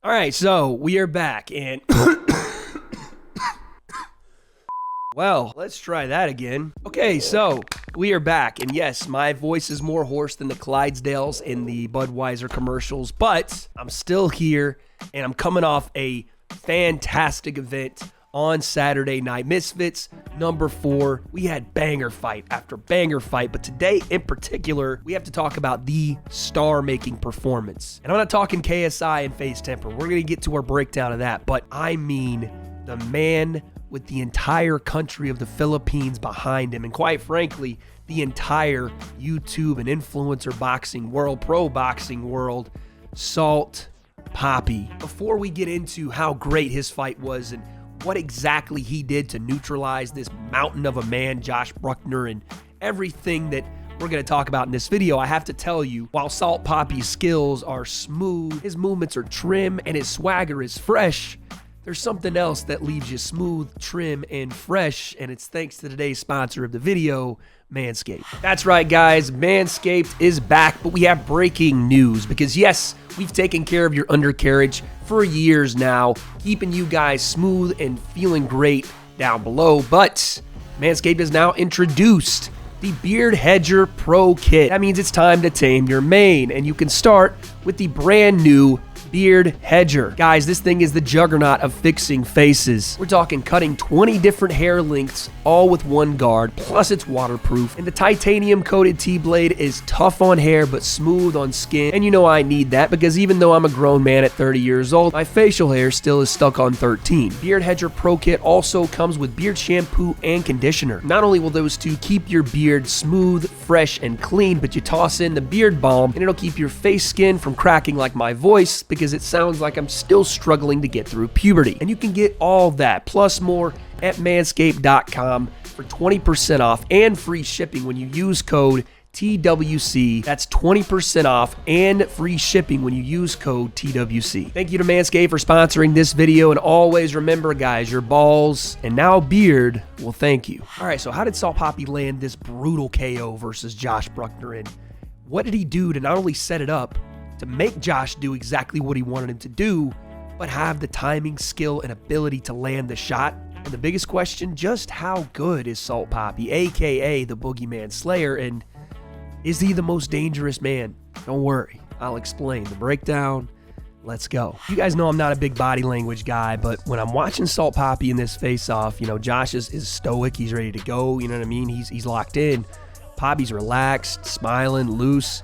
All right, so we are back, and well, let's try that again. Okay, so we are back, and yes, my voice is more hoarse than the Clydesdales in the Budweiser commercials, but I'm still here, and I'm coming off a fantastic event on Saturday Night Misfits number 4. We had banger fight after banger fight, but today in particular, we have to talk about the star-making performance. And I'm not talking KSI and Face Temper. We're going to get to our breakdown of that, but I mean the man with the entire country of the Philippines behind him, and quite frankly, the entire YouTube and influencer boxing world, pro boxing world, Salt Papi. Before we get into how great his fight was and what exactly he did to neutralize this mountain of a man, Josh Brueckner, and everything that we're going to talk about in this video, I have to tell you, while Salt Papi's skills are smooth, his movements are trim, and his swagger is fresh, there's something else that leaves you smooth, trim, and fresh, and it's thanks to today's sponsor of the video, Manscaped. That's right, guys. Manscaped is back, but we have breaking news because, yes, we've taken care of your undercarriage for years now, keeping you guys smooth and feeling great down below, but Manscaped has now introduced the Beard Hedger Pro Kit. That means it's time to tame your mane, and you can start with the brand new Beard Hedger. Guys, this thing is the juggernaut of fixing faces. We're talking cutting 20 different hair lengths, all with one guard, plus it's waterproof. And the titanium-coated T-blade is tough on hair, but smooth on skin. And you know I need that, because even though I'm a grown man at 30 years old, my facial hair still is stuck on 13. Beard Hedger Pro Kit also comes with beard shampoo and conditioner. Not only will those two keep your beard smooth, fresh, and clean, but you toss in the beard balm, and it'll keep your face skin from cracking like my voice, because it sounds like I'm still struggling to get through puberty. And you can get all that plus more at manscaped.com for 20% off and free shipping when you use code TWC. That's 20% off and free shipping when you use code TWC. Thank you to Manscaped for sponsoring this video, and always remember, guys, your balls and now beard will thank you. All right, so how did Salt Papi land this brutal KO versus Josh Brueckner, and what did he do to not only set it up to make Josh do exactly what he wanted him to do, but have the timing, skill, and ability to land the shot? And the biggest question, just how good is Salt Papi, aka the Boogeyman Slayer, and is he the most dangerous man? Don't worry, I'll explain. The breakdown, let's go. You guys know I'm not a big body language guy, but when I'm watching Salt Papi in this face-off, you know, Josh is stoic, he's ready to go, you know what I mean? He's locked in. Papi's relaxed, smiling, loose.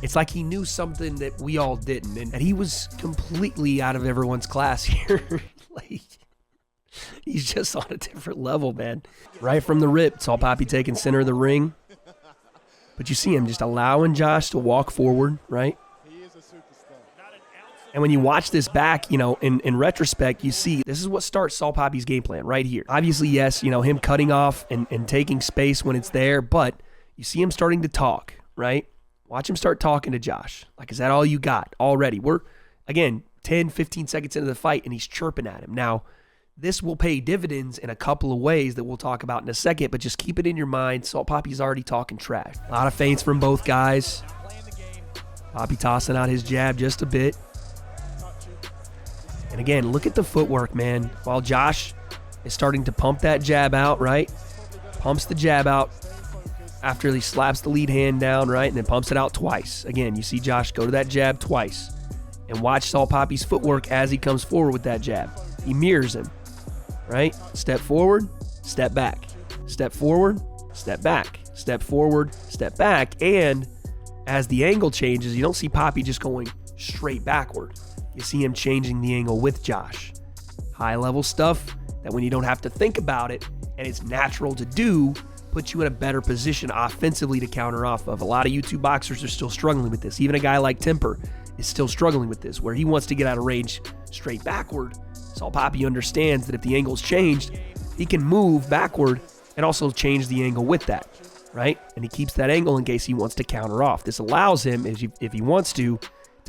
It's like he knew something that we all didn't, and he was completely out of everyone's class here. Like, he's just on a different level, man. Right from the rip, Salt Papi taking center of the ring. But you see him just allowing Josh to walk forward, right? And when you watch this back, you know, in retrospect, you see this is what starts Salt Papi's game plan right here. Obviously, yes, you know, him cutting off and taking space when it's there, but you see him starting to talk, right? Watch him start talking to Josh. Like, is that all you got already? We're, again, 10, 15 seconds into the fight, and he's chirping at him. Now, this will pay dividends in a couple of ways that we'll talk about in a second, but just keep it in your mind. Salt Papi's already talking trash. A lot of feints from both guys. Papi tossing out his jab just a bit. And again, look at the footwork, man. While Josh is starting to pump that jab out, right? Pumps the jab out after he slaps the lead hand down, right? And then pumps it out twice. Again, you see Josh go to that jab twice. And watch Salt Papi's footwork as he comes forward with that jab. He mirrors him, right? Step forward, step back. Step forward, step back. Step forward, step back. And as the angle changes, you don't see Papi just going straight backward. You see him changing the angle with Josh. High-level stuff that when you don't have to think about it and it's natural to do, puts you in a better position offensively to counter off of. A lot of YouTube boxers are still struggling with this. Even a guy like Temper is still struggling with this, where he wants to get out of range straight backward. Salt Papi understands that if the angle's changed, he can move backward and also change the angle with that, right? And he keeps that angle in case he wants to counter off. This allows him, if he wants to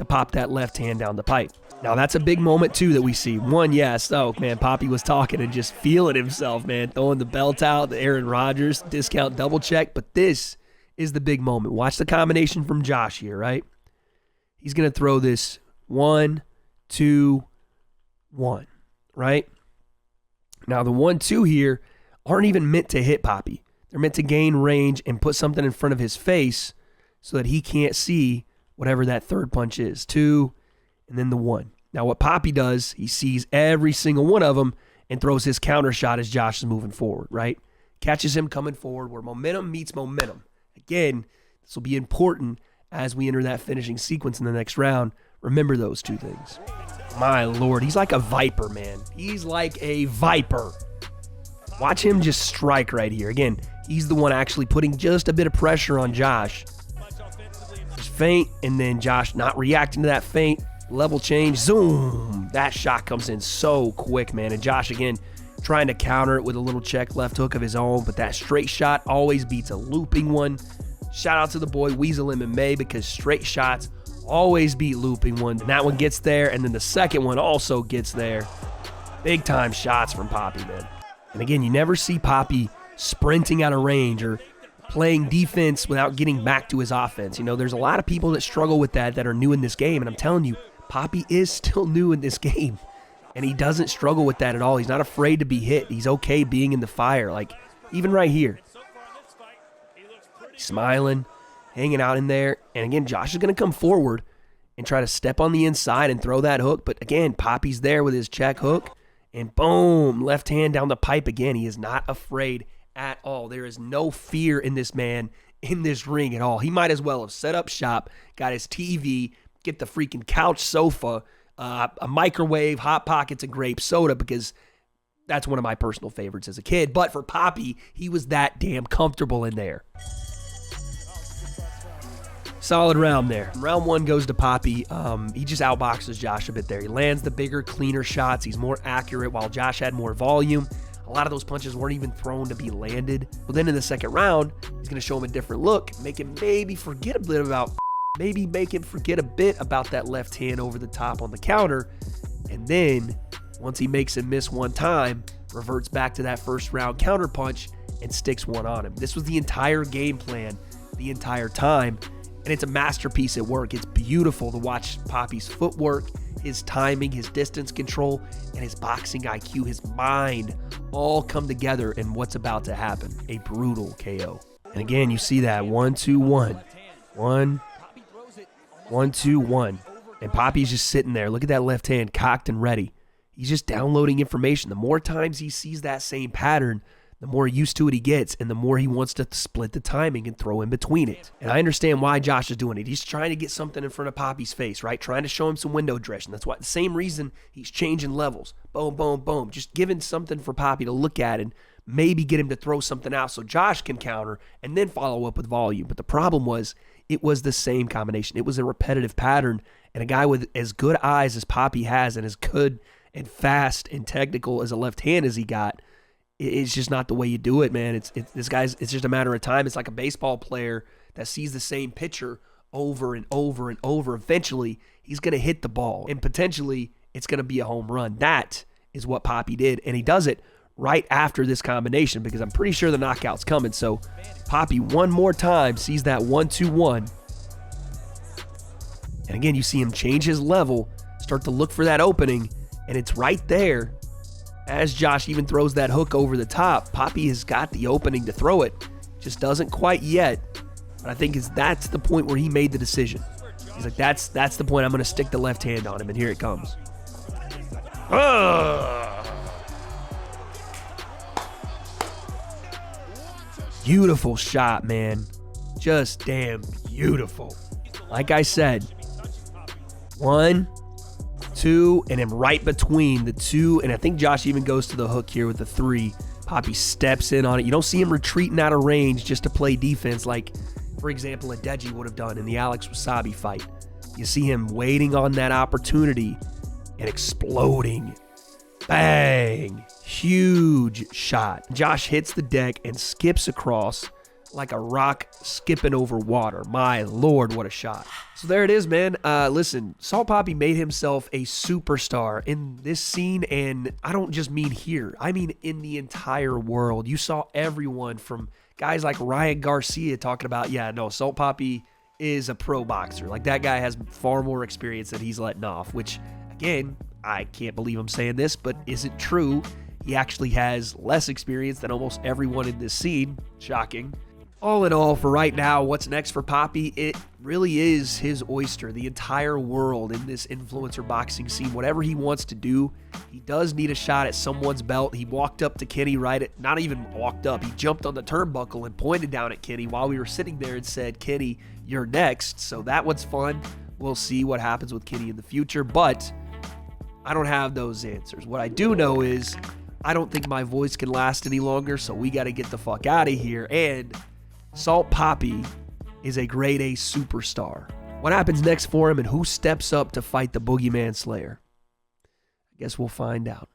pop that left hand down the pipe. Now, that's a big moment, too, that we see. One, yes, oh, man, Papi was talking and just feeling himself, man, throwing the belt out, the Aaron Rodgers discount double check. But this is the big moment. Watch the combination from Josh here, right? He's going to throw this 1, 2, 1, right? Now, the 1, 2 here aren't even meant to hit Papi. They're meant to gain range and put something in front of his face so that he can't see whatever that third punch is. 2, and then the 1. Now, what Papi does, he sees every single one of them and throws his counter shot as Josh is moving forward, right? Catches him coming forward where momentum meets momentum. Again, this will be important as we enter that finishing sequence in the next round. Remember those two things. My Lord, he's like a viper, man. He's like a viper. Watch him just strike right here. Again, he's the one actually putting just a bit of pressure on Josh. Just feint, and then Josh not reacting to that feint. Level change, zoom. That shot comes in so quick, man. And Josh, again, trying to counter it with a little check left hook of his own, but that straight shot always beats a looping one. Shout out to the boy Weasel MMA, because straight shots always beat looping ones. And that one gets there, and then the second one also gets there. Big time shots from Papi, man. And again, you never see Papi sprinting out of range or playing defense without getting back to his offense. You know, there's a lot of people that struggle with that are new in this game, and I'm telling you, Papi is still new in this game, and he doesn't struggle with that at all. He's not afraid to be hit. He's okay being in the fire, like even right here. Smiling, hanging out in there, and again, Josh is going to come forward and try to step on the inside and throw that hook, but again, Papi's there with his check hook, and boom, left hand down the pipe again. He is not afraid at all. There is no fear in this man in this ring at all. He might as well have set up shop, got his TV, get the freaking couch sofa, a microwave, Hot Pockets, and grape soda, because that's one of my personal favorites as a kid. But for Papi, he was that damn comfortable in there. Solid round there. Round 1 goes to Papi. He just outboxes Josh a bit there. He lands the bigger, cleaner shots. He's more accurate while Josh had more volume. A lot of those punches weren't even thrown to be landed. But then in the second round, he's going to show him a different look, make him maybe forget a bit about that left hand over the top on the counter. And then once he makes him miss one time, reverts back to that first round counter punch and sticks one on him. This was the entire game plan the entire time. And it's a masterpiece at work. It's beautiful to watch Papi's footwork, his timing, his distance control, and his boxing IQ, his mind all come together in what's about to happen. A brutal KO. And again, you see that 1, 2, 1. 1, 1, 2, 1. And Papi's just sitting there. Look at that left hand cocked and ready. He's just downloading information. The more times he sees that same pattern, the more used to it he gets, and the more he wants to split the timing and throw in between it. And I understand why Josh is doing it. He's trying to get something in front of Papi's face, right? Trying to show him some window dressing. That's why the same reason he's changing levels. Boom, boom, boom. Just giving something for Papi to look at and maybe get him to throw something out so Josh can counter and then follow up with volume. But the problem was it was the same combination. It was a repetitive pattern, and a guy with as good eyes as Papi has and as good and fast and technical as a left hand as he got, it's just not the way you do it, man. It's just a matter of time. It's like a baseball player that sees the same pitcher over and over and over. Eventually, he's going to hit the ball, and potentially it's going to be a home run. That is what Papi did, and he does it right after this combination, because I'm pretty sure the knockout's coming. So Papi one more time sees that 1, 2, 1. And again, you see him change his level, start to look for that opening, and it's right there. As Josh even throws that hook over the top, Papi has got the opening to throw it. Just doesn't quite yet. But I think that's the point where he made the decision. He's like, that's the point. I'm going to stick the left hand on him, and here it comes. Beautiful shot, man. Just damn beautiful. Like I said, 1, 2, and then right between the 2, and I think Josh even goes to the hook here with the 3. Papi steps in on it. You don't see him retreating out of range just to play defense like, for example, a Deji would have done in the Alex Wasabi fight. You see him waiting on that opportunity and exploding. Bang! Huge shot. Josh hits the deck and skips across like a rock skipping over water. My Lord, what a shot. So there it is, man. Listen, Salt Papi made himself a superstar in this scene, and I don't just mean here. I mean in the entire world. You saw everyone from guys like Ryan Garcia talking about, yeah, no, Salt Papi is a pro boxer. Like, that guy has far more experience than he's letting off, which Again, I can't believe I'm saying this, but is it true? He actually has less experience than almost everyone in this scene. Shocking. All in all, for right now, what's next for Papi? It really is his oyster, the entire world in this influencer boxing scene. Whatever he wants to do, he does need a shot at someone's belt. He walked up to Kenny not even walked up, he jumped on the turnbuckle and pointed down at Kenny while we were sitting there and said, Kenny, you're next. So that one's fun. We'll see what happens with Kenny in the future, but I don't have those answers. What I do know is I don't think my voice can last any longer, so we got to get the fuck out of here. And Salt Papi is a grade A superstar. What happens next for him and who steps up to fight the Boogeyman Slayer? I guess we'll find out.